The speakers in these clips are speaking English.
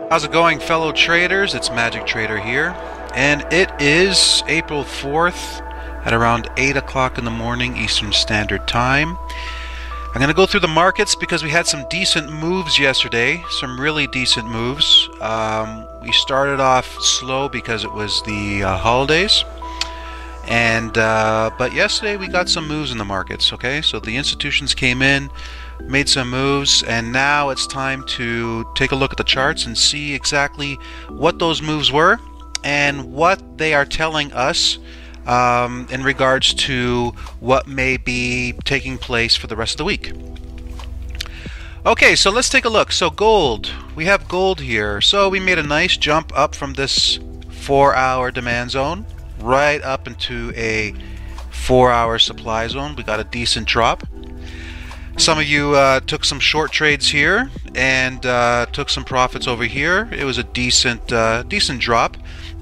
How's it going, fellow traders? It's Magic Trader here, and it is April 4th at around 8 o'clock in the morning Eastern Standard Time. I'm going to go through the markets because we had some decent moves yesterday, some really decent moves. We started off slow because it was the holidays, but yesterday we got some moves in the markets. Okay, so the institutions came in, made some moves, and now it's time to take a look at the charts and see exactly what those moves were and what they are telling us in regards to what may be taking place for the rest of the week. Okay, so let's take a look. So gold, we have gold here. So we made a nice jump up from this 4-hour demand zone right up into a 4-hour supply zone. We got a decent drop. Some of you took some short trades here and took some profits over here. It was a decent drop,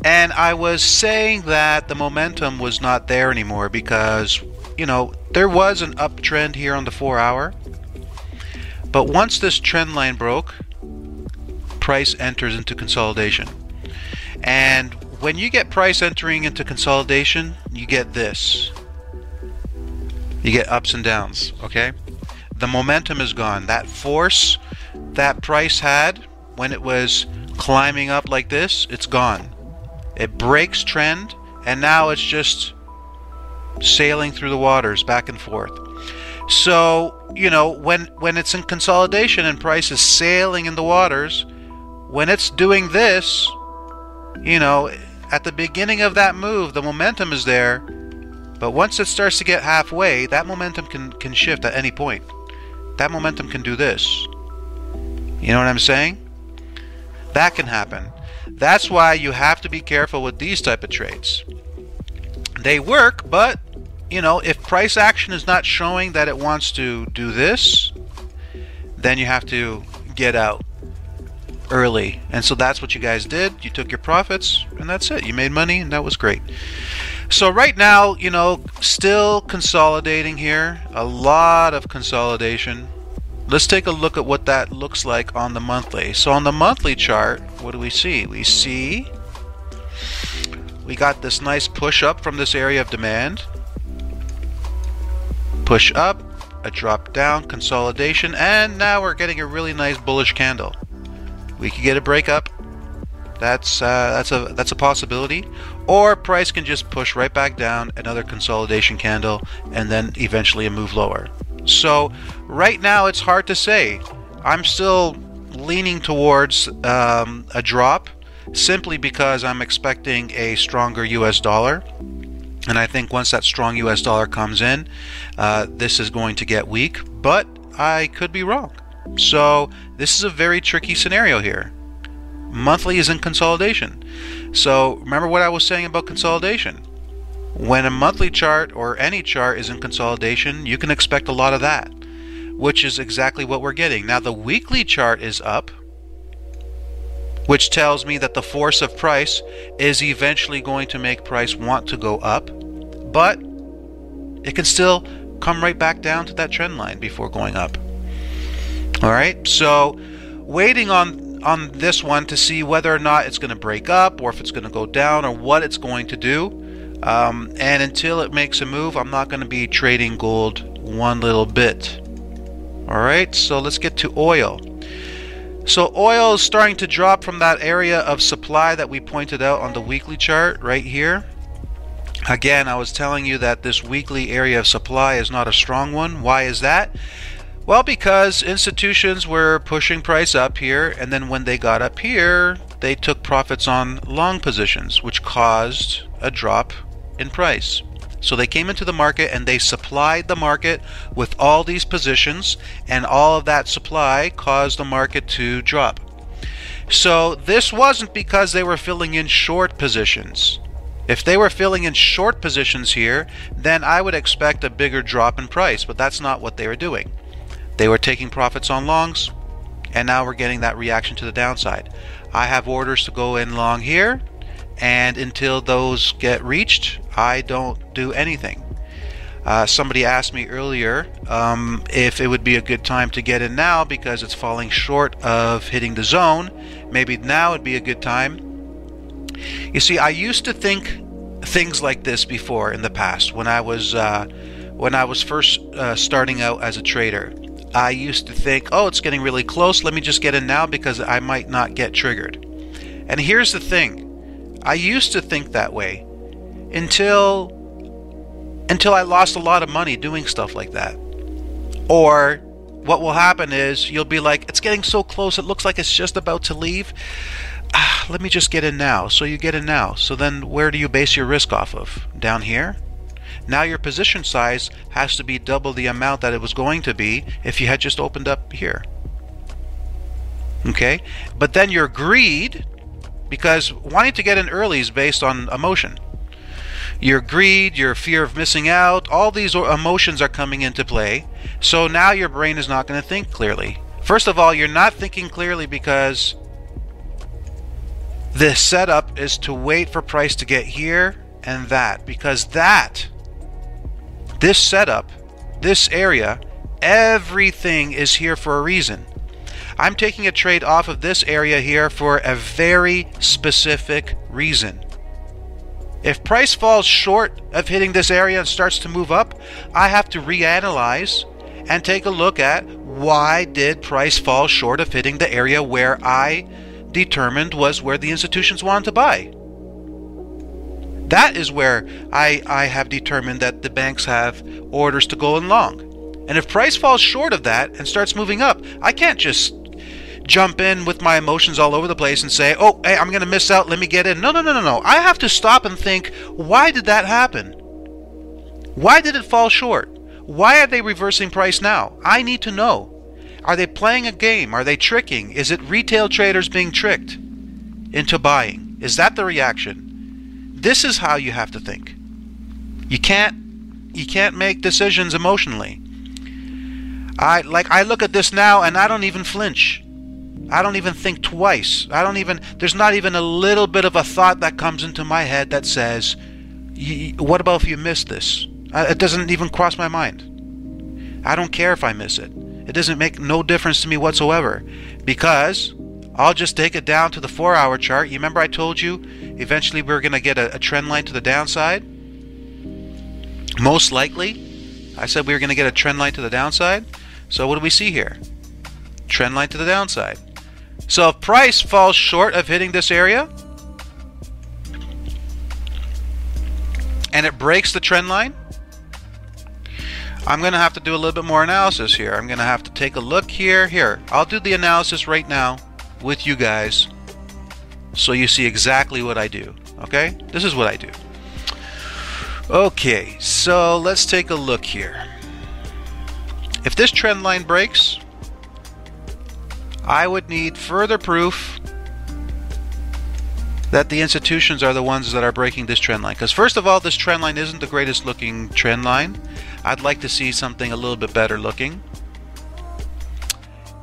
and I was saying that the momentum was not there anymore because, you know, there was an uptrend here on the 4-hour, but once this trend line broke, price enters into consolidation. And when you get price entering into consolidation, you get this. You get ups and downs, okay? The momentum is gone. That force that price had when it was climbing up like this, it's gone. It breaks trend, and now it's just sailing through the waters back and forth. So, you know, when it's in consolidation and price is sailing in the waters, when it's doing this, you know, at the beginning of that move, the momentum is there, but once it starts to get halfway, that momentum can shift at any point. That momentum can do this. You know what I'm saying? That can happen. That's why you have to be careful with these type of trades. They work, but, you know, if price action is not showing that it wants to do this, then you have to get out early. And so that's what you guys did. You took your profits, and that's it. You made money, and that was great. So right now, you know, still consolidating here. A lot of consolidation. Let's take a look at what that looks like on the monthly. So on the monthly chart, what do we see? We got this nice push up from this area of demand. Push up, a drop down, consolidation, and now we're getting a really nice bullish candle. We could get a break up. That's a possibility, or price can just push right back down, another consolidation candle, and then eventually a move lower. So right now it's hard to say. I'm still leaning towards a drop simply because I'm expecting a stronger US dollar, and I think once that strong US dollar comes in, this is going to get weak, but I could be wrong. So this is a very tricky scenario here. Monthly is in consolidation. So remember what I was saying about consolidation. When a monthly chart or any chart is in consolidation, you can expect a lot of that, which is exactly what we're getting. Now the weekly chart is up, which tells me that the force of price is eventually going to make price want to go up, but it can still come right back down to that trend line before going up. All right, so waiting on this one to see whether or not it's going to break up or if it's going to go down or what it's going to do. And until it makes a move, I'm not going to be trading gold one little bit. All right, so let's get to oil. So oil is starting to drop from that area of supply that we pointed out on the weekly chart right here. Again, I was telling you that this weekly area of supply is not a strong one. Why is that? Well, because institutions were pushing price up here, and then when they got up here, they took profits on long positions, which caused a drop in price. So they came into the market and they supplied the market with all these positions, and all of that supply caused the market to drop. So this wasn't because they were filling in short positions. If they were filling in short positions here, then I would expect a bigger drop in price, but that's not what they were doing. They were taking profits on longs, and now we're getting that reaction to the downside. I have orders to go in long here, and until those get reached, I don't do anything. Somebody asked me earlier if it would be a good time to get in now because it's falling short of hitting the zone. Maybe now would be a good time. You see, I used to think things like this before in the past when I was first starting out as a trader. I used to think, oh, it's getting really close, let me just get in now because I might not get triggered. And here's the thing, I used to think that way until I lost a lot of money doing stuff like that. Or what will happen is you'll be like, it's getting so close, it looks like it's just about to leave. Let me just get in now. So you get in now. So then where do you base your risk off of? Down here? Now your position size has to be double the amount that it was going to be if you had just opened up here. Okay? But then your greed, because wanting to get in early is based on emotion. Your greed, your fear of missing out, all these emotions are coming into play. So now your brain is not going to think clearly. First of all, you're not thinking clearly because the setup is to wait for price to get here and that. Because this setup, this area, everything is here for a reason. I'm taking a trade off of this area here for a very specific reason. If price falls short of hitting this area and starts to move up, I have to reanalyze and take a look at why did price fall short of hitting the area where I determined was where the institutions wanted to buy. That is where I have determined that the banks have orders to go in long. And if price falls short of that and starts moving up, I can't just jump in with my emotions all over the place and say, oh, hey, I'm going to miss out, let me get in. No. I have to stop and think, why did that happen? Why did it fall short? Why are they reversing price now? I need to know. Are they playing a game? Are they tricking? Is it retail traders being tricked into buying? Is that the reaction? This is how you have to think. You can't make decisions emotionally. I look at this now and I don't even flinch. I don't even think twice. There's not even a little bit of a thought that comes into my head that says, what about if you miss this? It doesn't even cross my mind. I don't care if I miss it. It doesn't make no difference to me whatsoever, because I'll just take it down to the 4-hour chart. You remember I told you eventually we're going to get a trend line to the downside? Most likely, I said we were going to get a trend line to the downside. So what do we see here? Trend line to the downside. So if price falls short of hitting this area and it breaks the trend line, I'm going to have to do a little bit more analysis here. I'm going to have to take a look here. Here, I'll do the analysis right now with you guys so you see exactly what I do. Okay? This is what I do. Okay, so let's take a look here. If this trend line breaks, I would need further proof that the institutions are the ones that are breaking this trend line. Because first of all, this trend line isn't the greatest looking trend line. I'd like to see something a little bit better looking.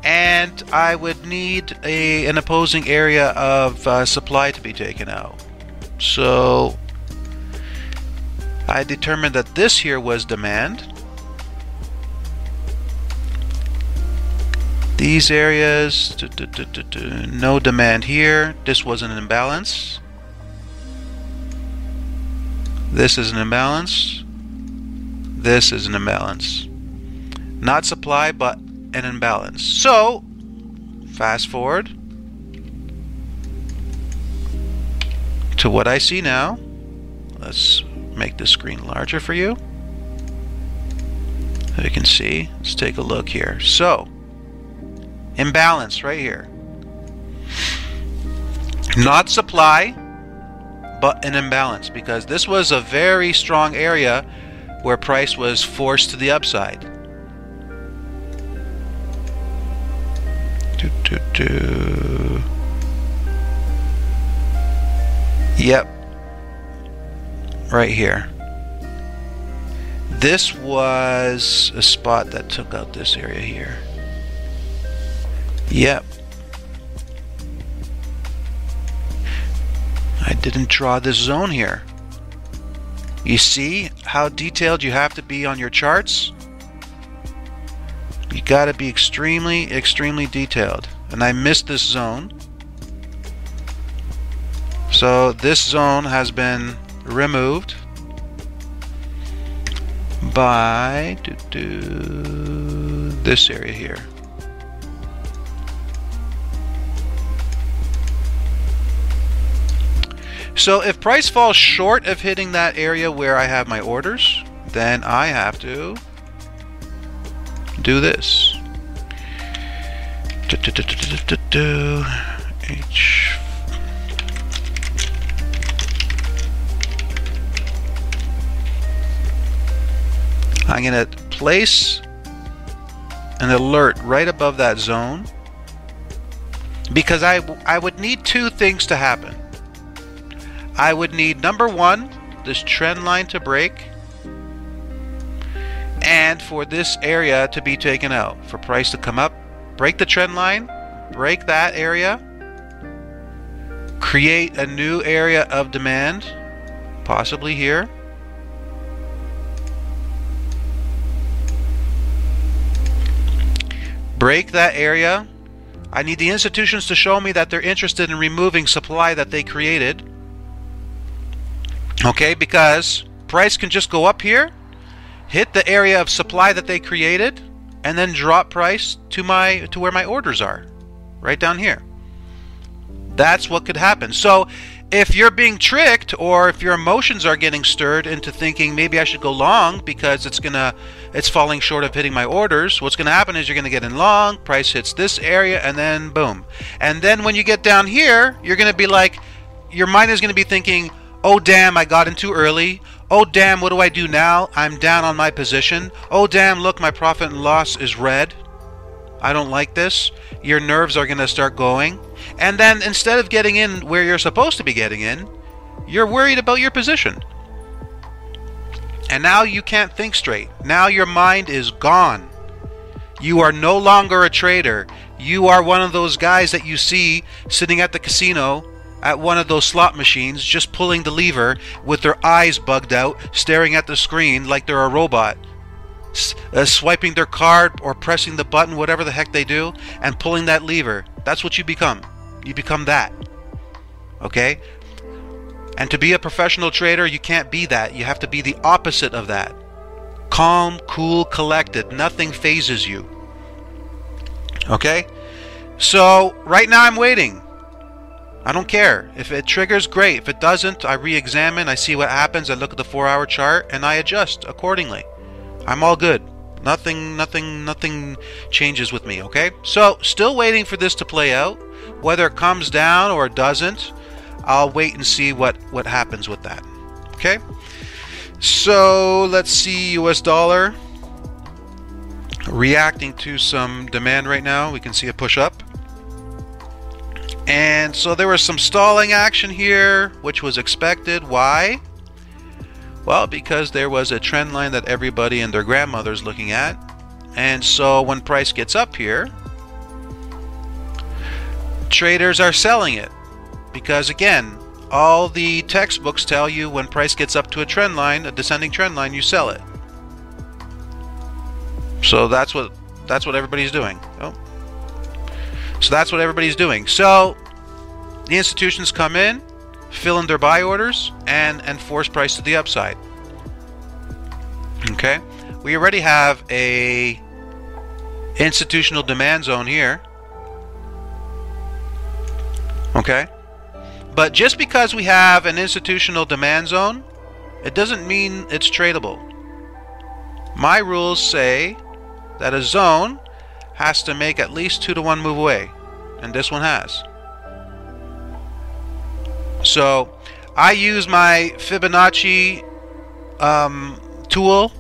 And I would need an opposing area of supply to be taken out. So I determined that this here was demand. These areas, no demand here. This was an imbalance. This is an imbalance. This is an imbalance. Not supply, but an imbalance. So, fast forward to what I see now. Let's make the screen larger for you. So you can see. Let's take a look here. So, imbalance right here. Not supply, but an imbalance, because this was a very strong area where price was forced to the upside. Yep. Right here. This was a spot that took out this area here. Yep. I didn't draw this zone here. You see how detailed you have to be on your charts. You got to be extremely, extremely detailed. And I missed this zone. So this zone has been removed by this area here. So if price falls short of hitting that area where I have my orders, then I have to do this. H. I'm going to place an alert right above that zone, because I would need two things to happen. I would need, number one, this trend line to break, and for this area to be taken out, for price to come up, break the trend line, break that area, create a new area of demand, possibly here, break that area. I need the institutions to show me that they're interested in removing supply that they created. Okay, because price can just go up here, hit the area of supply that they created, and then drop price to where my orders are, right down here. That's what could happen. So if you're being tricked, or if your emotions are getting stirred into thinking maybe I should go long because it's falling short of hitting my orders, what's gonna happen is you're gonna get in long, price hits this area, and then boom. And then when you get down here, you're gonna be like, your mind is gonna be thinking, oh damn, I got in too early. Oh damn, what do I do now? I'm down on my position. Oh damn, look, my profit and loss is red. I don't like this. Your nerves are going to start going. And then instead of getting in where you're supposed to be getting in, you're worried about your position. And now you can't think straight. Now your mind is gone. You are no longer a trader. You are one of those guys that you see sitting at the casino at one of those slot machines, just pulling the lever with their eyes bugged out, staring at the screen like they're a robot, swiping their card or pressing the button, whatever the heck they do, and pulling that lever. That's what you become. You become that. Okay? And to be a professional trader, you can't be that. You have to be the opposite of that. Calm, cool, collected. Nothing phases you. Okay? So right now I'm waiting. I don't care. If it triggers, great. If it doesn't, I re-examine, I see what happens, I look at the 4-hour chart, and I adjust accordingly. I'm all good. Nothing changes with me, okay? So, still waiting for this to play out. Whether it comes down or it doesn't, I'll wait and see what happens with that. Okay? So, let's see US dollar reacting to some demand right now. We can see a push up. And so there was some stalling action here, which was expected. Why? Well, because there was a trend line that everybody and their grandmother's looking at. And so when price gets up here, traders are selling it. Because again, all the textbooks tell you when price gets up to a trend line, a descending trend line, you sell it. So that's what everybody's doing. Oh. So that's what everybody's doing. So the institutions come in, fill in their buy orders, and force price to the upside. Okay? We already have a institutional demand zone here. Okay? But just because we have an institutional demand zone, it doesn't mean it's tradable. My rules say that a zone has to make at least 2-to-1 move away, and this one has. So I use my Fibonacci tool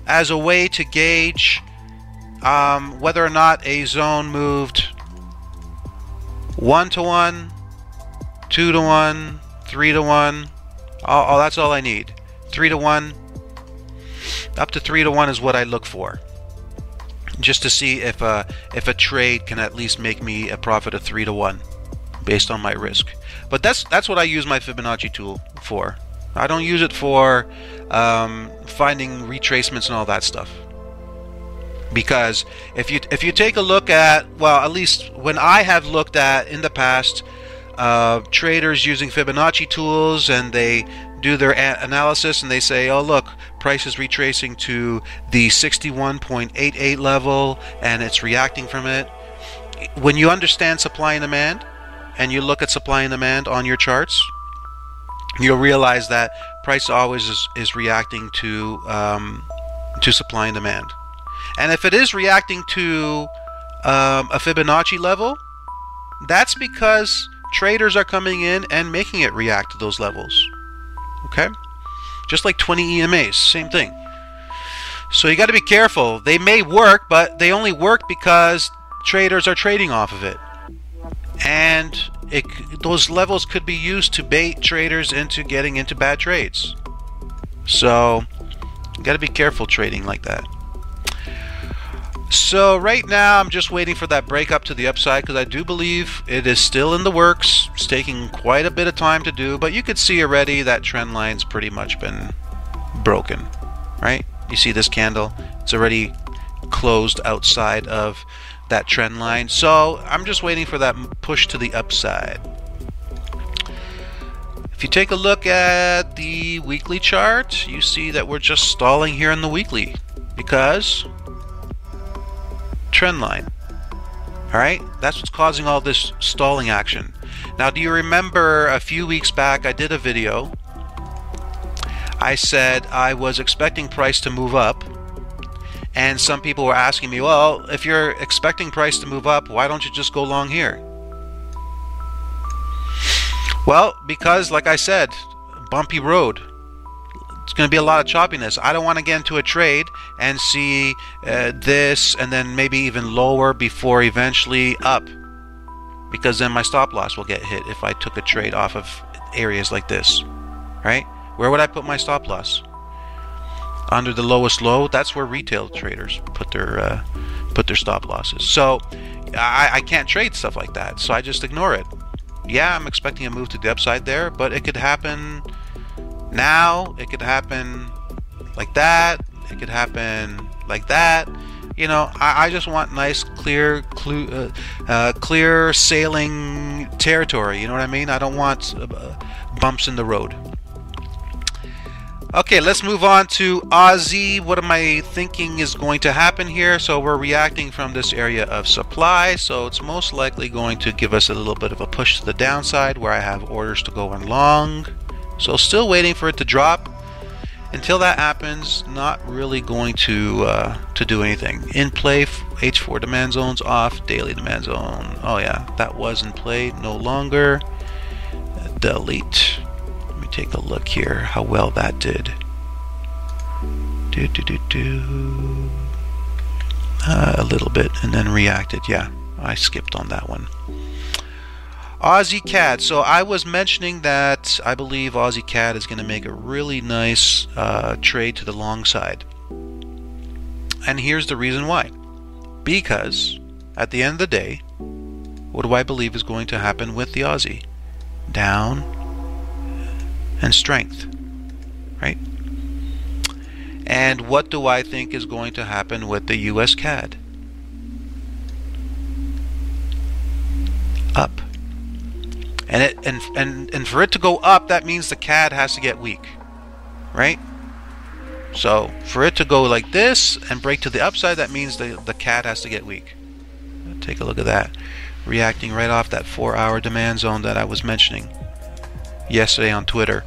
as a way to gauge whether or not a zone moved 1-to-1, 2-to-1, 3-to-1. That's all I need. 3-to-1. Up to 3-to-1 is what I look for, just to see if a trade can at least make me a profit of 3-to-1 based on my risk. But that's what I use my Fibonacci tool for. I don't use it for finding retracements and all that stuff. Because if you take a look at, well, at least when I have looked at in the past, traders using Fibonacci tools, and they do their analysis and they say, oh look, price is retracing to the 61.88 level and it's reacting from it. When you understand supply and demand and you look at supply and demand on your charts, you'll realize that price always is reacting to supply and demand. And if it is reacting to a Fibonacci level, that's because traders are coming in and making it react to those levels. Okay? Just like 20 EMAs, same thing. So you got to be careful. They may work, but they only work because traders are trading off of it. And those levels could be used to bait traders into getting into bad trades. So you got to be careful trading like that. So right now I'm just waiting for that break up to the upside, because I do believe it is still in the works. It's taking quite a bit of time to do, but you could see already that trend line's pretty much been broken, right? You see this candle, it's already closed outside of that trend line. So I'm just waiting for that push to the upside. If you take a look at the weekly chart, you see that we're just stalling here in the weekly because trend line. Alright, that's what's causing all this stalling action. Now, do you remember a few weeks back I did a video? I said I was expecting price to move up, and some people were asking me, well, if you're expecting price to move up, why don't you just go long here? Well, because like I said, bumpy road. It's going to be a lot of choppiness. I don't want to get into a trade and see this and then maybe even lower before eventually up, because then my stop loss will get hit if I took a trade off of areas like this, right? Where would I put my stop loss? Under the lowest low. That's where retail traders put their stop losses. So I can't trade stuff like that, so I just ignore it. Yeah, I'm expecting a move to the upside there, but it could happen now, it could happen like that, it could happen like that. You know, I just want nice, clear sailing territory. You know what I mean? I don't want bumps in the road. Okay, let's move on to Aussie. What am I thinking is going to happen here? So we're reacting from this area of supply, so it's most likely going to give us a little bit of a push to the downside where I have orders to go in long. So still waiting for it to drop. Until that happens, not really going to do anything. In play, H4 demand zones off, daily demand zone. Oh yeah, that was in play, no longer. Delete. Let me take a look here, how well that did. A little bit, and then reacted. Yeah, I skipped on that one. Aussie CAD. So I was mentioning that I believe Aussie CAD is going to make a really nice trade to the long side. And here's the reason why. Because at the end of the day, what do I believe is going to happen with the Aussie? Down and strength, right? And what do I think is going to happen with the US CAD? Up. And for it to go up, that means the CAD has to get weak, right? So for it to go like this and break to the upside, that means the CAD has to get weak. Take a look at that, reacting right off that 4-hour demand zone that I was mentioning yesterday on Twitter.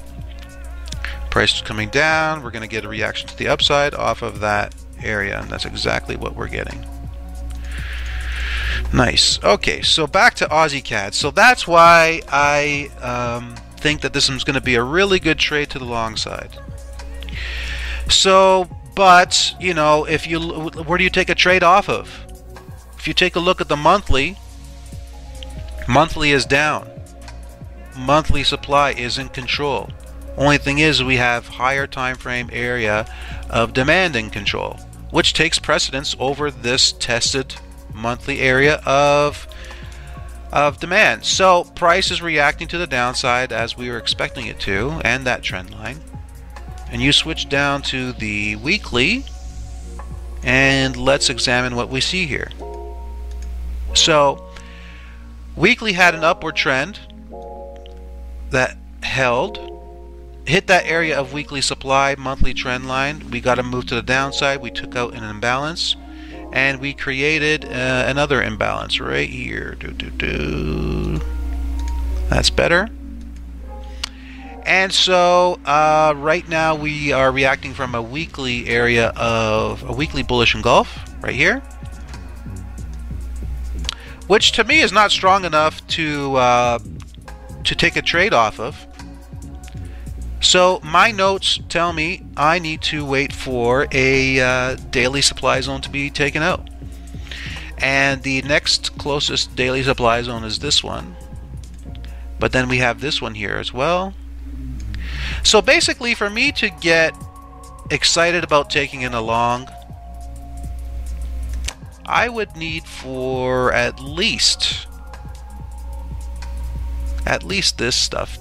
Price is coming down. We're going to get a reaction to the upside off of that area, and that's exactly what we're getting. Nice. Okay, so back to Aussie CAD. So that's why I think that this is going to be a really good trade to the long side. So, but you know, where do you take a trade off of? If you take a look at the monthly is down. Monthly supply is in control. Only thing is, we have higher time frame area of demand in control, which takes precedence over this tested monthly area of of demand. So price is reacting to the downside as we were expecting it to, and that trend line. And you switch down to the weekly, and let's examine what we see here. So weekly had an upward trend that held, hit that area of weekly supply, monthly trend line. We got to move to the downside. We took out an imbalance, and we created another imbalance right here. That's better. And so right now we are reacting from a weekly area of a weekly bullish engulf right here, which to me is not strong enough to take a trade off of. So my notes tell me I need to wait for a daily supply zone to be taken out. And the next closest daily supply zone is this one. But then we have this one here as well. So basically, for me to get excited about taking in a long, I would need for at least this stuff,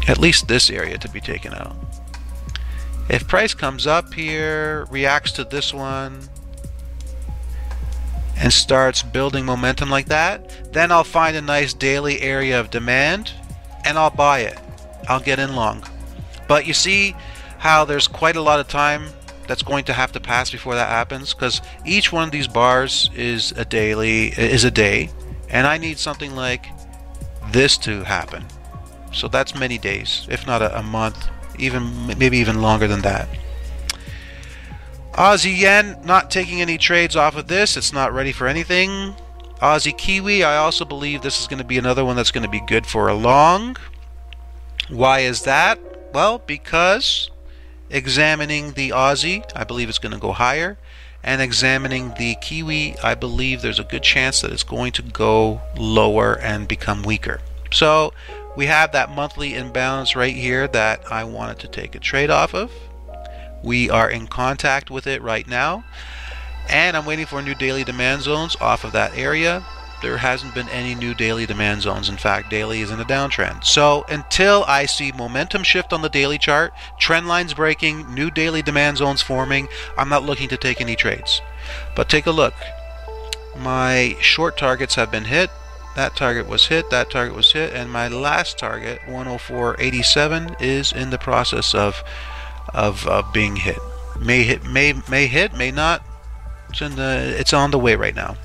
at least this area to be taken out. If price comes up here, reacts to this one, and starts building momentum like that, then I'll find a nice daily area of demand and I'll buy it. I'll get in long. But you see how there's quite a lot of time that's going to have to pass before that happens, because each one of these bars is a day, and I need something like this to happen. So that's many days, if not a month, maybe even longer than that. Aussie yen, not taking any trades off of this. It's not ready for anything. Aussie Kiwi, I also believe this is going to be another one that's going to be good for a long. Why is that? Well, because examining the Aussie, I believe it's going to go higher, and examining the Kiwi, I believe there's a good chance that it's going to go lower and become weaker. So we have that monthly imbalance right here that I wanted to take a trade off of. We are in contact with it right now, and I'm waiting for new daily demand zones off of that area. There hasn't been any new daily demand zones. In fact, daily is in a downtrend. So until I see momentum shift on the daily chart, trend lines breaking, new daily demand zones forming, I'm not looking to take any trades. But take a look. My short targets have been hit. That target was hit, that target was hit, and my last target, 104.87, is in the process of being hit. May hit, may not. It's on the way right now.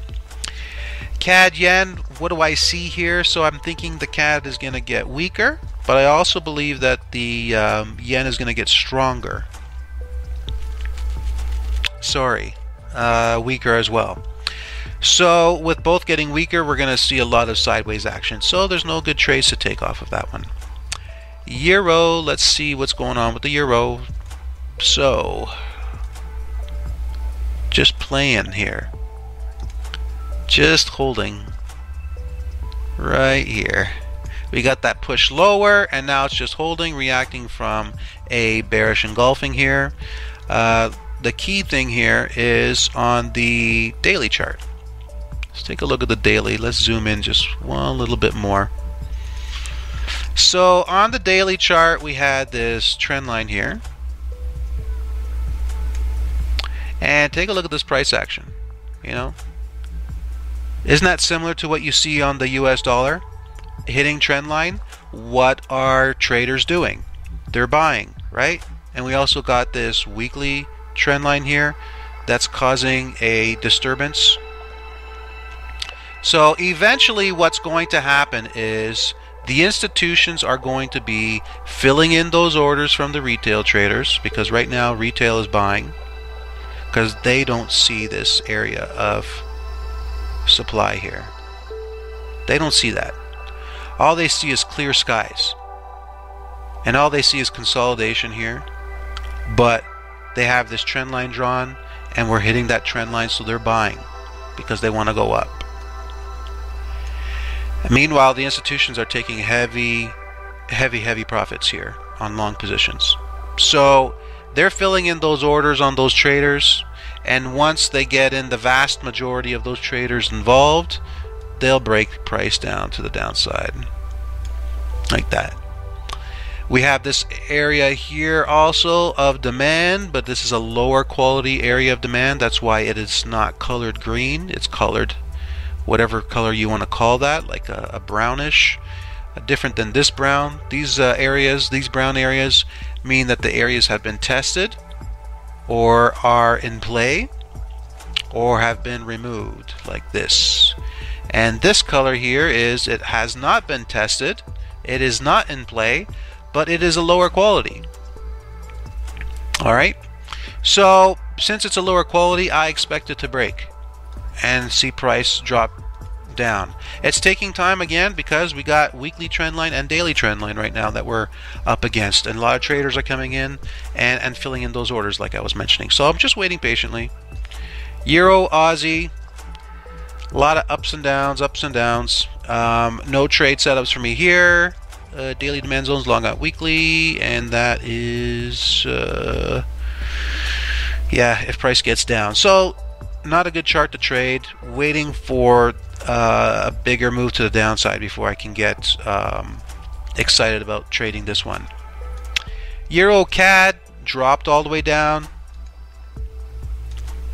CAD yen, what do I see here? So I'm thinking the CAD is going to get weaker, but I also believe that the yen is going to get stronger. Weaker as well. So with both getting weaker, we're going to see a lot of sideways action. So there's no good trades to take off of that one. Euro, let's see what's going on with the euro. So just playing here, just holding right here. We got that push lower, and now it's just holding, reacting from a bearish engulfing here. The key thing here is on the daily chart. Let's take a look at the daily. Let's zoom in just one little bit more. So on the daily chart, we had this trend line here. And take a look at this price action. You know, isn't that similar to what you see on the US dollar? Hitting trend line. What are traders doing? They're buying, right? And we also got this weekly trend line here that's causing a disturbance. So eventually what's going to happen is the institutions are going to be filling in those orders from the retail traders, because right now retail is buying, because they don't see this area of supply here. They don't see that. All they see is clear skies, and all they see is consolidation here. But they have this trend line drawn, and we're hitting that trend line, so they're buying because they want to go up. Meanwhile, the institutions are taking heavy profits here on long positions. So they're filling in those orders on those traders, And once they get in the vast majority of those traders involved, they'll break price down to the downside like that. We have this area here also of demand, but this is a lower quality area of demand. That's why it is not colored green. It's colored whatever color you want to call that, like a brownish, different than this brown. These areas, these brown areas, mean that the areas have been tested or are in play or have been removed, like this. And this color here is it has not been tested, it is not in play, but it is a lower quality. Alright, so since it's a lower quality, I expect it to break and see price drop down. It's taking time again because we got weekly trend line and daily trend line right now that we're up against, and a lot of traders are coming in and filling in those orders like I was mentioning. So I'm just waiting patiently. Euro, Aussie, a lot of ups and downs, no trade setups for me here. Daily demand zones, long out weekly, and that is yeah, if price gets down. So not a good chart to trade. Waiting for a bigger move to the downside before I can get excited about trading this one. Euro CAD dropped all the way down.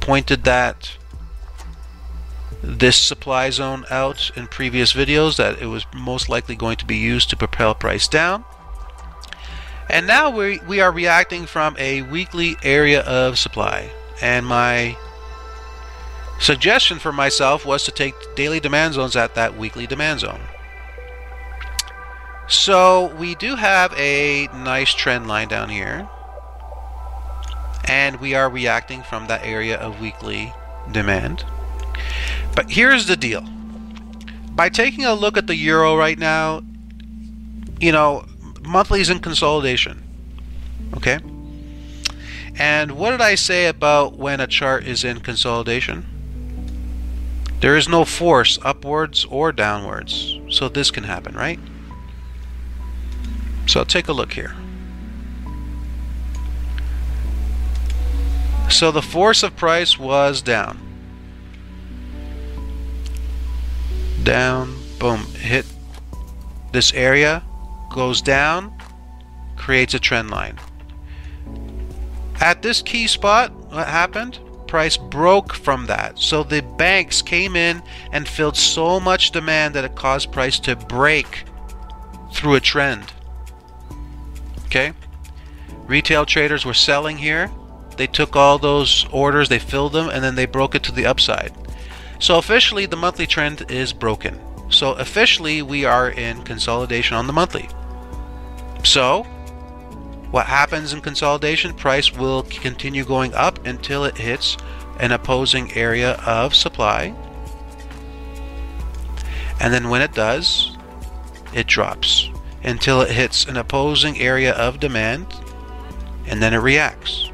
Pointed that this supply zone out in previous videos, that it was most likely going to be used to propel price down. And now we are reacting from a weekly area of supply. And my suggestion for myself was to take daily demand zones at that weekly demand zone. So we do have a nice trend line down here, and we are reacting from that area of weekly demand. But here's the deal. By taking a look at the euro right now, you know, monthly is in consolidation. Okay? And what did I say about when a chart is in consolidation? There is no force upwards or downwards. So this can happen, right? So take a look here. So the force of price was down. Down, boom, hit this area, goes down, creates a trend line. At this key spot, what happened? Price broke from that. So the banks came in and filled so much demand that it caused price to break through a trend. Okay? Retail traders were selling here. They took all those orders, they filled them, and then they broke it to the upside. So officially the monthly trend is broken. So officially we are in consolidation on the monthly. So what happens in consolidation? Price will continue going up until it hits an opposing area of supply. And then when it does, it drops until it hits an opposing area of demand, and then it reacts.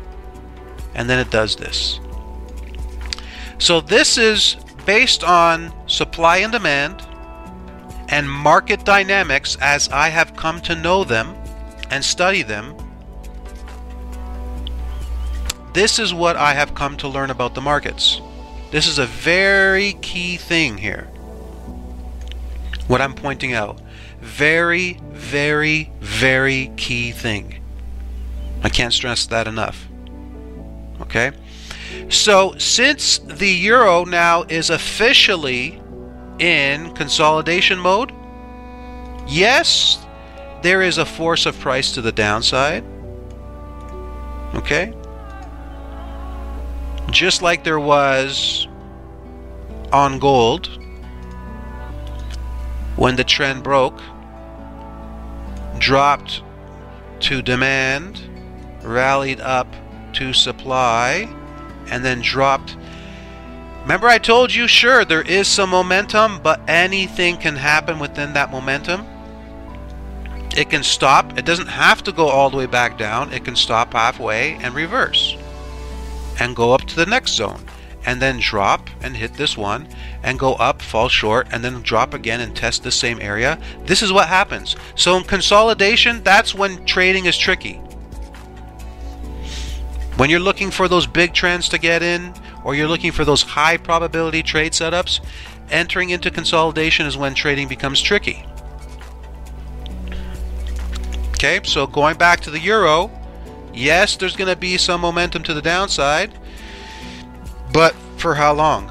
And then it does this. So this is based on supply and demand and market dynamics as I have come to know them and study them. This is what I have come to learn about the markets. This is a very key thing here. What I'm pointing out. Very, very, very key thing. I can't stress that enough. Okay? So since the euro now is officially in consolidation mode, yes, there is a force of price to the downside. Okay? Just like there was on gold when the trend broke, dropped to demand, rallied up to supply, and then dropped. Remember I told you, sure, there is some momentum, but anything can happen within that momentum. It can stop. It doesn't have to go all the way back down. It can stop halfway and reverse and go up to the next zone, and then drop and hit this one and go up, fall short, and then drop again and test the same area. This is what happens. So in consolidation, that's when trading is tricky. When you're looking for those big trends to get in, or you're looking for those high probability trade setups, entering into consolidation is when trading becomes tricky. Okay, so going back to the euro, yes, there's going to be some momentum to the downside, but for how long?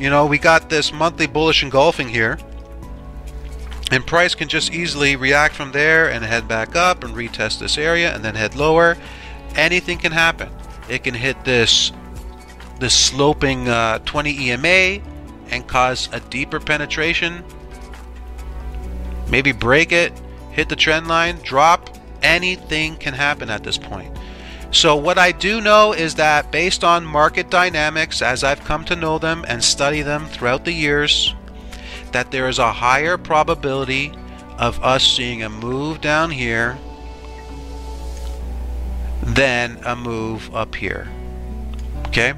You know, we got this monthly bullish engulfing here, and price can just easily react from there and head back up and retest this area and then head lower. Anything can happen. It can hit this sloping 20 EMA and cause a deeper penetration, maybe break it, hit the trend line, drop. Anything can happen at this point. So what I do know is that based on market dynamics, as I've come to know them and study them throughout the years, that there is a higher probability of us seeing a move down here than a move up here. Okay,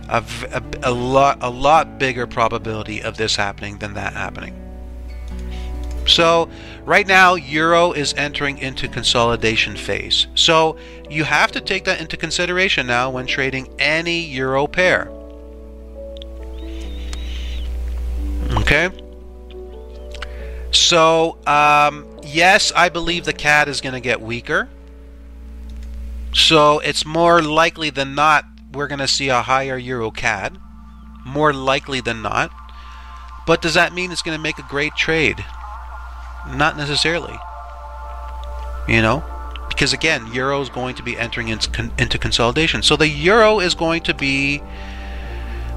a lot bigger probability of this happening than that happening. So right now euro is entering into consolidation phase, so you have to take that into consideration now when trading any euro pair. Okay, so yes, I believe the CAD is going to get weaker, so it's more likely than not we're going to see a higher euro CAD, more likely than not. But does that mean it's going to make a great trade? Not necessarily, you know, because again, euro is going to be entering into consolidation, so the euro is going to be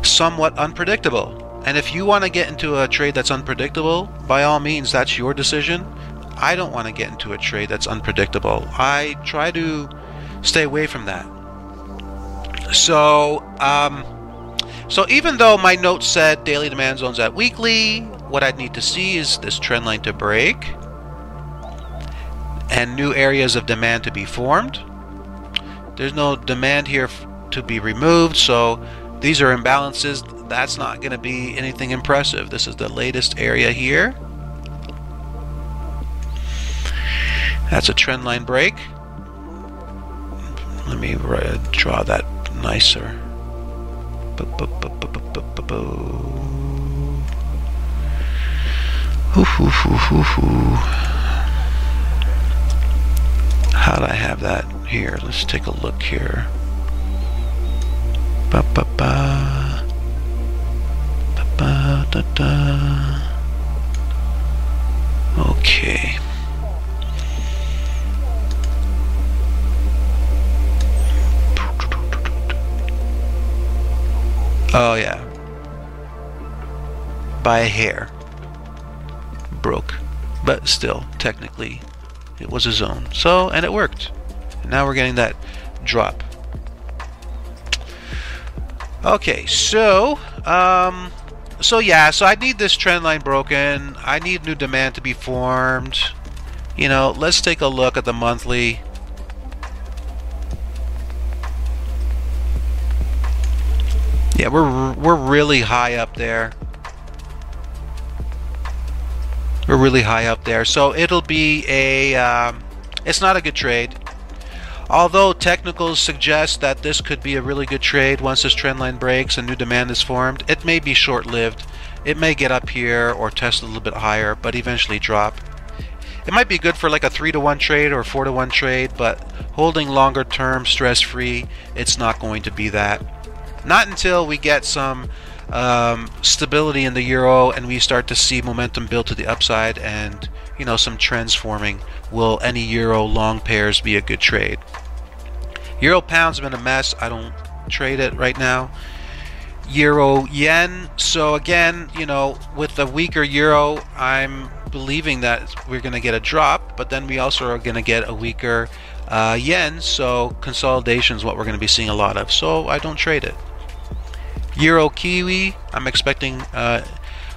somewhat unpredictable. And if you want to get into a trade that's unpredictable, by all means, that's your decision. I don't want to get into a trade that's unpredictable. I try to stay away from that. So so even though my notes said daily demand zones at weekly, what I'd need to see is this trend line to break and new areas of demand to be formed. There's no demand here to be removed, so these are imbalances. That's not going to be anything impressive. This is the latest area here. That's a trend line break. Let me draw that nicer. How'd I have that here? Let's take a look here. Okay. Oh yeah, by a hair. Broke, but still technically it was a zone, so, and it worked. And now we're getting that drop. Okay, so yeah, so I need this trend line broken. I need new demand to be formed. You know, let's take a look at the monthly. Yeah, we're really high up there. We're really high up there, so it'll be a it's not a good trade. Although technicals suggest that this could be a really good trade once this trend line breaks and new demand is formed. It may be short-lived. It may get up here or test a little bit higher, but eventually drop. It might be good for like a 3-to-1 trade or 4-to-1 trade, but holding longer term, stress-free, it's not going to be that. Not until we get some stability in the euro and we start to see momentum build to the upside and, you know, some trends forming, will any euro long pairs be a good trade. Euro pound's been a mess. I don't trade it right now. Euro yen, so again, you know, with the weaker euro, I'm believing that we're going to get a drop, but then we also are going to get a weaker yen, so consolidation is what we're going to be seeing a lot of, so I don't trade it. Euro Kiwi, I'm expecting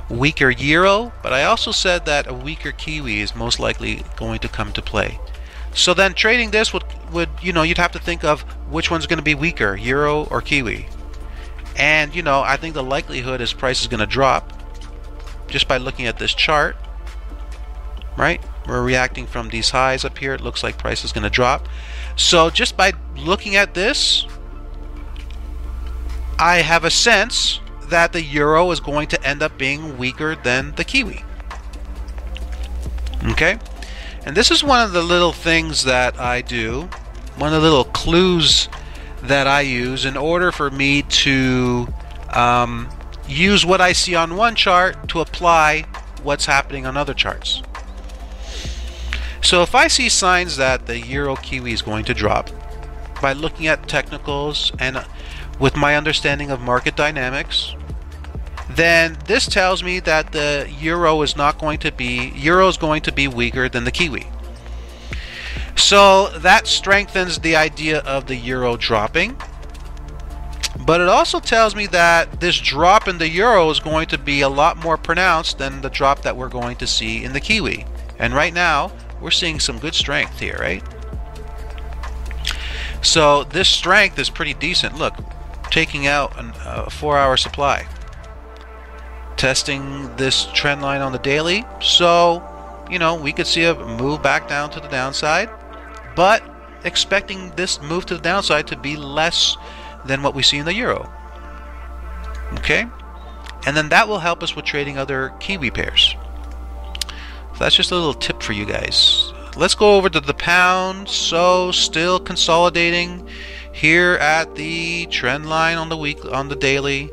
weaker euro, but I also said that a weaker Kiwi is most likely going to come to play. So then trading this would you know, you'd have to think of which one's going to be weaker, euro or Kiwi. And you know, I think the likelihood is price is going to drop just by looking at this chart, right? We're reacting from these highs up here. It looks like price is going to drop. So just by looking at this, I have a sense that the euro is going to end up being weaker than the kiwi. Okay? And this is one of the little things that I do, one of the little clues that I use in order for me to use what I see on one chart to apply what's happening on other charts. So if I see signs that the euro kiwi is going to drop, by looking at technicals and with my understanding of market dynamics, then this tells me that the euro is going to be weaker than the kiwi. So that strengthens the idea of the euro dropping. But it also tells me that this drop in the euro is going to be a lot more pronounced than the drop that we're going to see in the kiwi. And right now, we're seeing some good strength here, right? So this strength is pretty decent. Look, taking out a 4-hour supply. Testing this trend line on the daily. So, you know, we could see a move back down to the downside, but expecting this move to the downside to be less than what we see in the euro. Okay? And then that will help us with trading other kiwi pairs. So that's just a little tip for you guys. Let's go over to the pound. So still consolidating here at the trend line on the daily,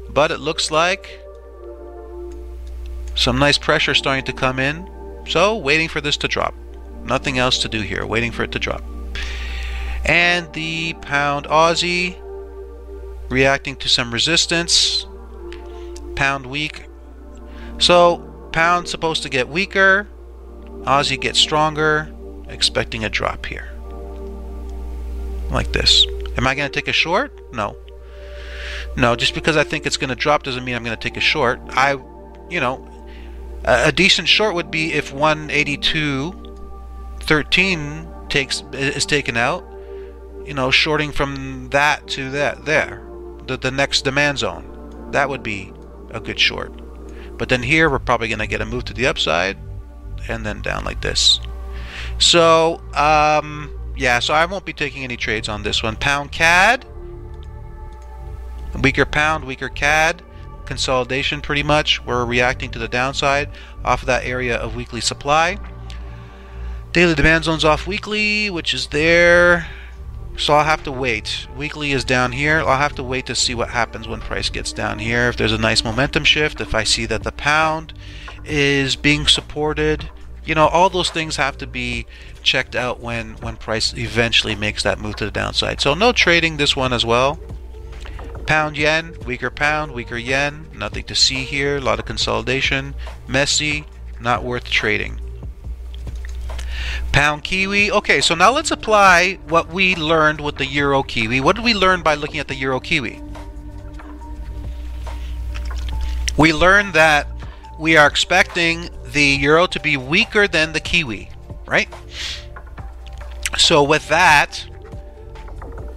but it looks like some nice pressure starting to come in. So waiting for this to drop. Nothing else to do here. Waiting for it to drop. And the pound Aussie reacting to some resistance. Pound weak. So pound supposed to get weaker. Aussie gets stronger. Expecting a drop here. Like this. Am I going to take a short? No. No, just because I think it's going to drop doesn't mean I'm going to take a short. You know, a decent short would be if 182.13 is taken out. You know, shorting from that to the next demand zone. That would be a good short. But then here we're probably going to get a move to the upside and then down like this. So yeah, so I won't be taking any trades on this one. Pound CAD, weaker pound, weaker CAD, consolidation pretty much. We're reacting to the downside off of that area of weekly supply. Daily demand zone's off weekly, which is there. So I'll have to wait. Weekly is down here. I'll have to wait to see what happens when price gets down here. If there's a nice momentum shift, if I see that the pound is being supported, you know, all those things have to be checked out when price eventually makes that move to the downside. So no trading this one as well. Pound yen, weaker yen, nothing to see here. A lot of consolidation, messy, not worth trading. Pound kiwi. Okay, so now let's apply what we learned with the euro kiwi. What did we learn by looking at the euro kiwi? We learned that we are expecting the euro to be weaker than the kiwi, right? So with that,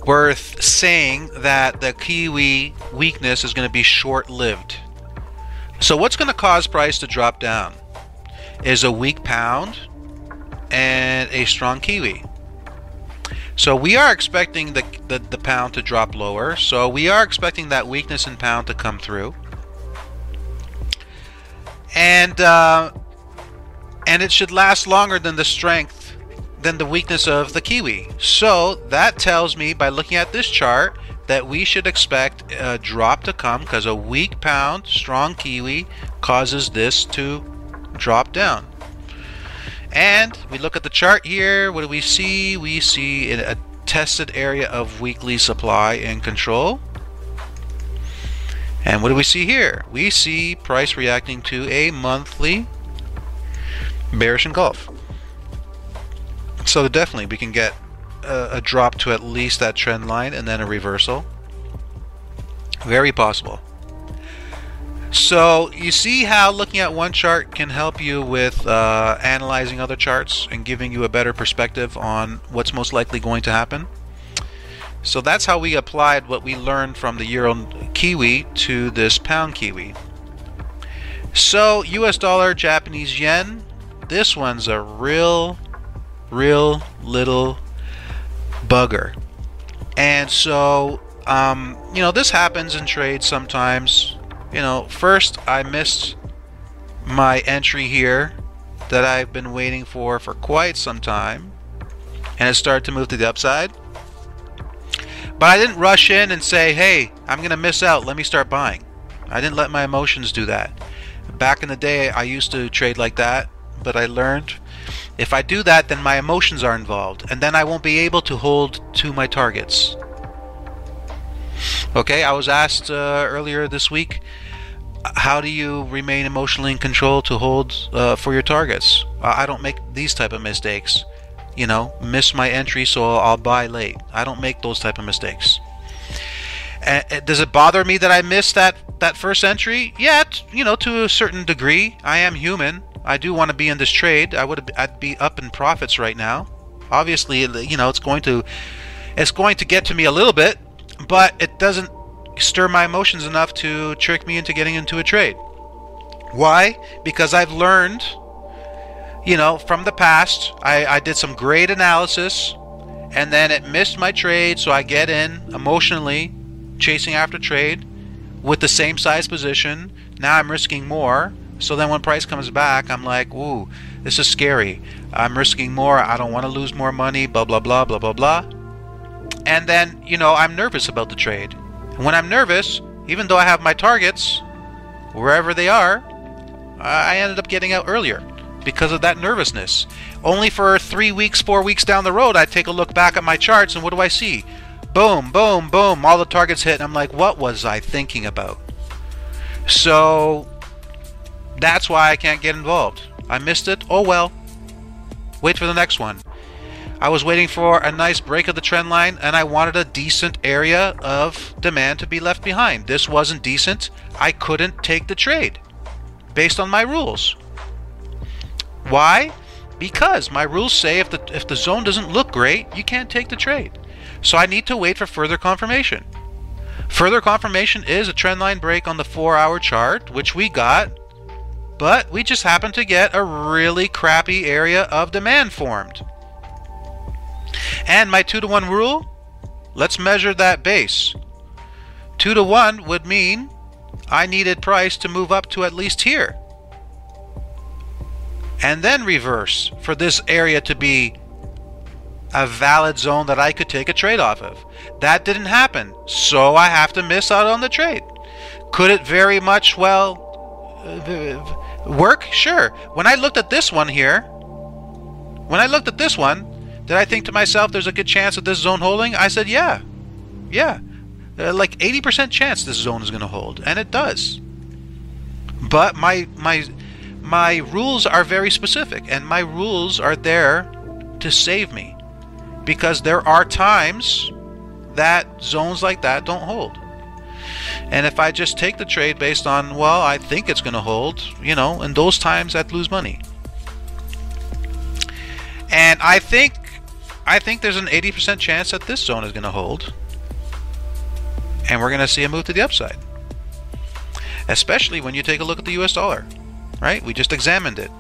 worth saying that the kiwi weakness is going to be short-lived. So what's going to cause price to drop down is a weak pound and a strong kiwi. So we are expecting the pound to drop lower. So we are expecting that weakness in pound to come through. And it should last longer than the strength, than the weakness of the kiwi. So that tells me, by looking at this chart, that we should expect a drop to come because a weak pound, strong kiwi causes this to drop down. And we look at the chart here. What do we see? We see a tested area of weekly supply and control. And what do we see here? We see price reacting to a monthly bearish engulf. So definitely we can get a drop to at least that trend line and then a reversal. Very possible. So you see how looking at one chart can help you with analyzing other charts and giving you a better perspective on what's most likely going to happen. So that's how we applied what we learned from the euro kiwi to this pound kiwi. So US dollar, Japanese yen, this one's a real little bugger. And so You know, this happens in trades sometimes. You know, first I missed my entry here that I've been waiting for quite some time, and it started to move to the upside. But I didn't rush in and say, hey, I'm gonna miss out, let me start buying. I didn't let my emotions do that. Back in the day I used to trade like that, but I learned if I do that, then my emotions are involved, and then I won't be able to hold to my targets. Okay, I was asked earlier this week, how do you remain emotionally in control to hold for your targets? I don't make these type of mistakes. You know, miss my entry so I'll buy late. I don't make those type of mistakes. Does it bother me that I missed that first entry? Yeah, you know, to a certain degree. I am human. I do want to be in this trade. I'd be up in profits right now. Obviously, you know, it's going to get to me a little bit, but it doesn't stir my emotions enough to trick me into getting into a trade. Why? Because I've learned, you know, from the past. I did some great analysis, and then it missed my trade, so I get in emotionally, chasing after trade with the same size position. Now I'm risking more. So then when price comes back, I'm like, ooh, this is scary. I'm risking more. I don't want to lose more money, blah, blah, blah, blah, blah, blah. And then, you know, I'm nervous about the trade. And when I'm nervous, even though I have my targets, wherever they are, I ended up getting out earlier because of that nervousness. Only for 3 weeks, 4 weeks down the road, I take a look back at my charts, and what do I see? Boom, boom, boom, all the targets hit, and I'm like, what was I thinking about? So that's why I can't get involved. I missed it. Oh well. Wait for the next one. I was waiting for a nice break of the trend line, and I wanted a decent area of demand to be left behind. This wasn't decent. I couldn't take the trade based on my rules. Why? Because my rules say if the zone doesn't look great, you can't take the trade. So I need to wait for further confirmation. Further confirmation is a trend line break on the 4-hour chart, which we got. But we just happened to get a really crappy area of demand formed. And my 2-to-1 rule, let's measure that base. 2-to-1 would mean I needed price to move up to at least here. And then reverse for this area to be a valid zone that I could take a trade off of. That didn't happen, so I have to miss out on the trade. Could it very much well work? Sure. When I looked at this one here, did I think to myself there's a good chance of this zone holding? I said yeah. Like 80% chance this zone is going to hold, and it does. But my rules are very specific, and my rules are there to save me, because there are times that zones like that don't hold. And if I just take the trade based on, well, I think it's going to hold, you know, in those times I'd lose money. And I think there's an 80% chance that this zone is going to hold, and we're going to see a move to the upside. Especially when you take a look at the US dollar, right? We just examined it.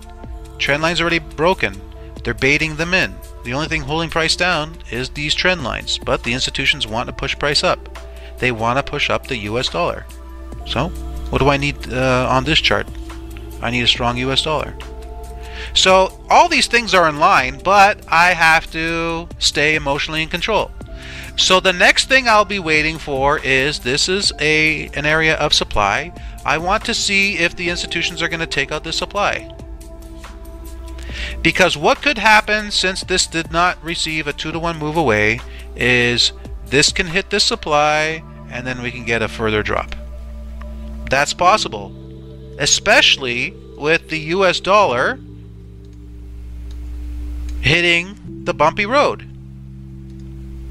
Trend line's already broken. They're baiting them in. The only thing holding price down is these trend lines, but the institutions want to push price up. They want to push up the US dollar. So what do I need on this chart? I need a strong US dollar. So all these things are in line, but I have to stay emotionally in control. So the next thing I'll be waiting for is, this is an area of supply. I want to see if the institutions are going to take out this supply. Because what could happen, since this did not receive a 2-to-1 move away, is this can hit this supply, and then we can get a further drop. That's possible, especially with the US dollar hitting the bumpy road.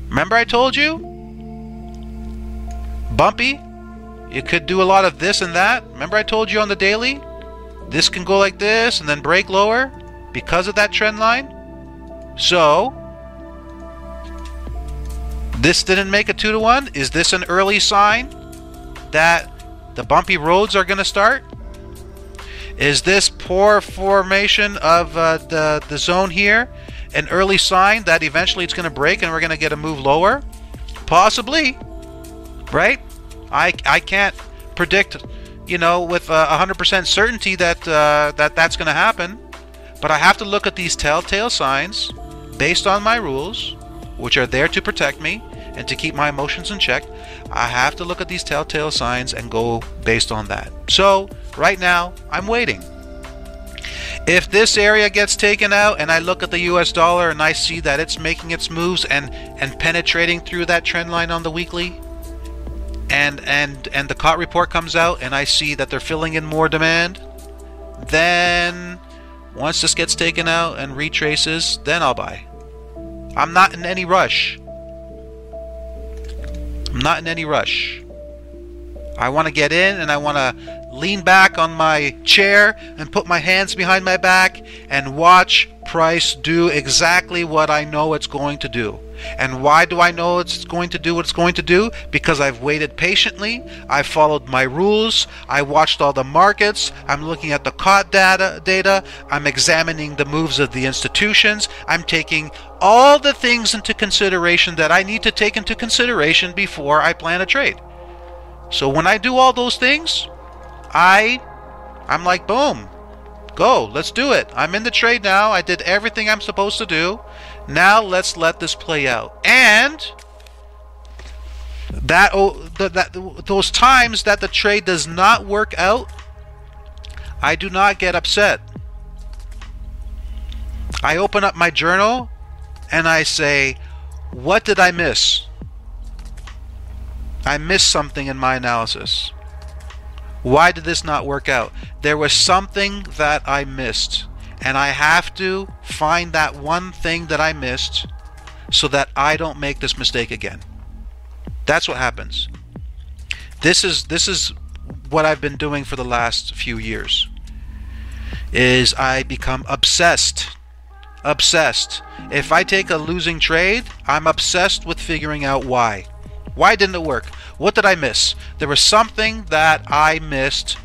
Remember I told you? Bumpy, you could do a lot of this and that. Remember I told you on the daily? This can go like this and then break lower because of that trend line. So this didn't make a 2-to-1. Is this an early sign that the bumpy roads are going to start? Is this poor formation of the zone here an early sign that eventually it's going to break and we're going to get a move lower? Possibly. right? I can't predict, you know, with 100% certainty that that's going to happen. But I have to look at these telltale signs based on my rules, which are there to protect me and to keep my emotions in check. I have to look at these telltale signs and go based on that. So right now, I'm waiting. If this area gets taken out and I look at the US dollar and I see that it's making its moves and penetrating through that trend line on the weekly, and the COT report comes out and I see that they're filling in more demand, then once this gets taken out and retraces, then I'll buy. I'm not in any rush. I'm not in any rush. I want to get in and I want to lean back on my chair and put my hands behind my back and watch price do exactly what I know it's going to do. And why do I know it's going to do what it's going to do? Because I've waited patiently, I followed my rules, I watched all the markets, I'm looking at the COT data, I'm examining the moves of the institutions, I'm taking all the things into consideration that I need to take into consideration before I plan a trade. So when I do all those things, I'm like, boom, go, let's do it. I'm in the trade now. I did everything I'm supposed to do. Now let's let this play out. And those times that the trade does not work out, I do not get upset. I open up my journal and I say, what did I miss? I missed something in my analysis. Why did this not work out? There was something that I missed, and I have to find that one thing that I missed so that I don't make this mistake again. That's what happens. This is what I've been doing for the last few years. Is I become obsessed. If I take a losing trade, I'm obsessed with figuring out why. Why didn't it work? What did I miss? There was something that I missed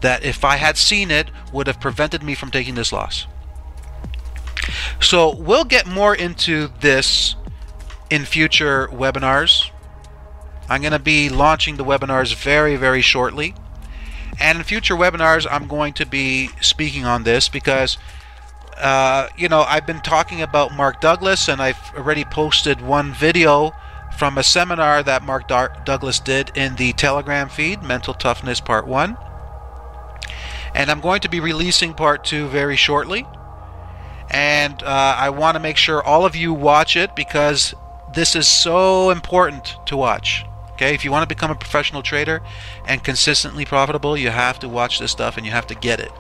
that if I had seen it would have prevented me from taking this loss. So we'll get more into this in future webinars. I'm going to be launching the webinars very, very shortly. And in future webinars, I'm going to be speaking on this because you know, I've been talking about Mark Douglas, and I've already posted one video from a seminar that Mark Douglas did in the Telegram feed, Mental Toughness Part 1. And I'm going to be releasing Part 2 very shortly. And I want to make sure all of you watch it because this is so important to watch. Okay, if you want to become a professional trader and consistently profitable, you have to watch this stuff and you have to get it.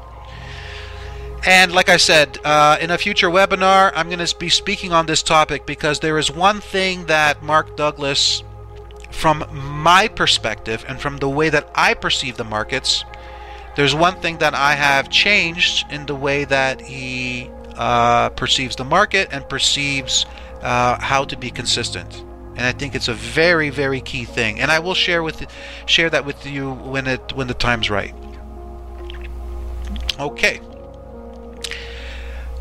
And like I said, in a future webinar, I'm going to be speaking on this topic because there is one thing that Mark Douglas, from my perspective and from the way that I perceive the markets, there's one thing that I have changed in the way that he perceives the market and perceives how to be consistent. And I think it's a very, very key thing. And I will share that with you when the time's right. Okay.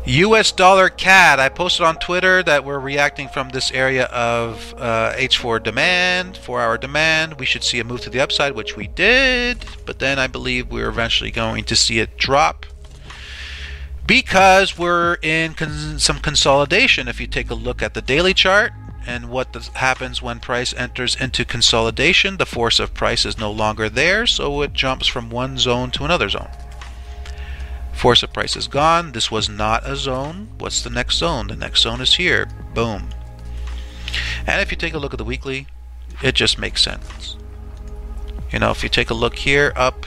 US dollar CAD. I posted on Twitter that we're reacting from this area of H4 demand, 4-hour demand. We should see a move to the upside, which we did, but then I believe we're eventually going to see it drop because we're in some consolidation. If you take a look at the daily chart and what happens when price enters into consolidation, the force of price is no longer there, so it jumps from one zone to another zone. Force of price is gone. This was not a zone. What's the next zone? The next zone is here. Boom. And if you take a look at the weekly, it just makes sense. You know, if you take a look here, up,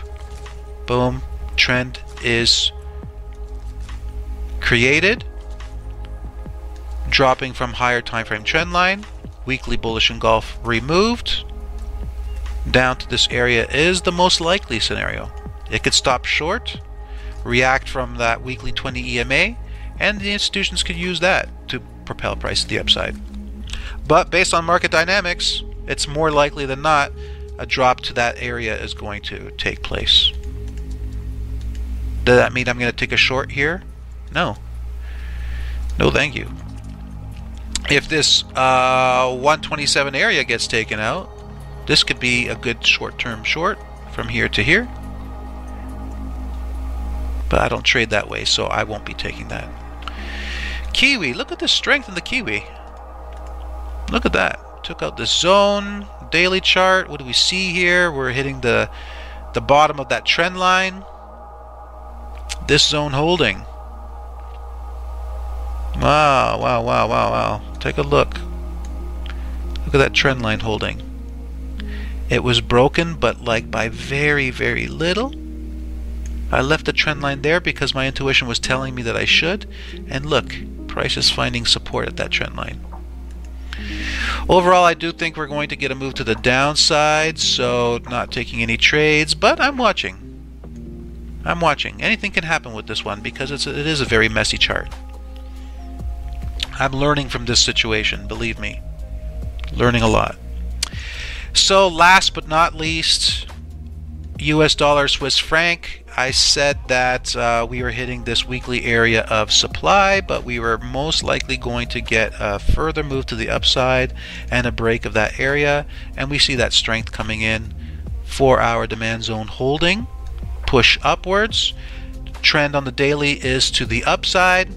boom, trend is created, dropping from higher time frame trend line, weekly bullish engulf removed, down to this area is the most likely scenario. It could stop short, react from that weekly 20 EMA, and the institutions could use that to propel price to the upside. But based on market dynamics, it's more likely than not a drop to that area is going to take place. Does that mean I'm going to take a short here? No. No, thank you. If this 127 area gets taken out, This could be a good short-term short from here to here. But I don't trade that way, so I won't be taking that. Kiwi, look at the strength in the Kiwi. Look at that. Took out the zone, daily chart. What do we see here? We're hitting the bottom of that trend line. This zone holding. Wow, wow, wow, wow, wow. Take a look. Look at that trend line holding. It was broken, but like by very, very little. I left the trend line there because my intuition was telling me that I should. And look, price is finding support at that trend line. Overall, I do think we're going to get a move to the downside, so not taking any trades, but I'm watching. I'm watching. Anything can happen with this one because it is a very messy chart. I'm learning from this situation, believe me. Learning a lot. So last but not least, US dollar, Swiss franc. I said that we were hitting this weekly area of supply, but we were most likely going to get a further move to the upside and a break of that area. And we see that strength coming in. 4-hour demand zone holding. Push upwards. Trend on the daily is to the upside.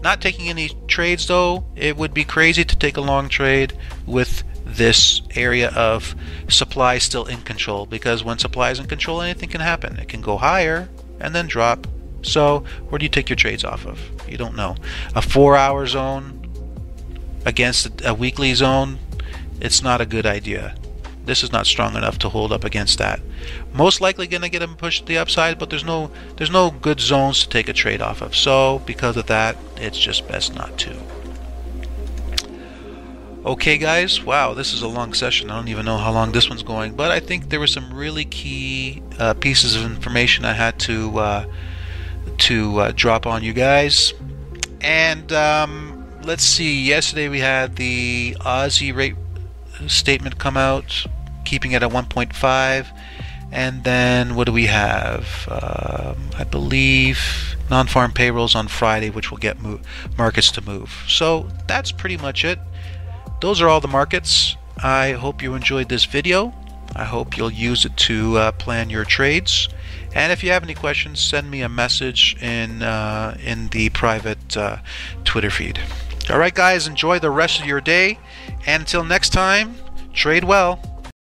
Not taking any trades though. It would be crazy to take a long trade with this area of supply still in control, because when supply is in control, anything can happen. It can go higher and then drop. So where do you take your trades off of? You don't know. A 4-hour zone against a weekly zone, it's not a good idea. This is not strong enough to hold up against that. Most likely going to get them pushed to the upside, but there's no good zones to take a trade off of. So because of that, it's just best not to. Okay guys, wow, this is a long session. I don't even know how long this one's going, but I think there were some really key pieces of information I had to drop on you guys. And let's see, yesterday we had the Aussie rate statement come out, keeping it at 1.5, and then what do we have? I believe non-farm payrolls on Friday, which will get markets to move. So that's pretty much it. Those are all the markets. I hope you enjoyed this video. I hope you'll use it to plan your trades. And if you have any questions, send me a message in the private Twitter feed. All right, guys, enjoy the rest of your day. And until next time, trade well.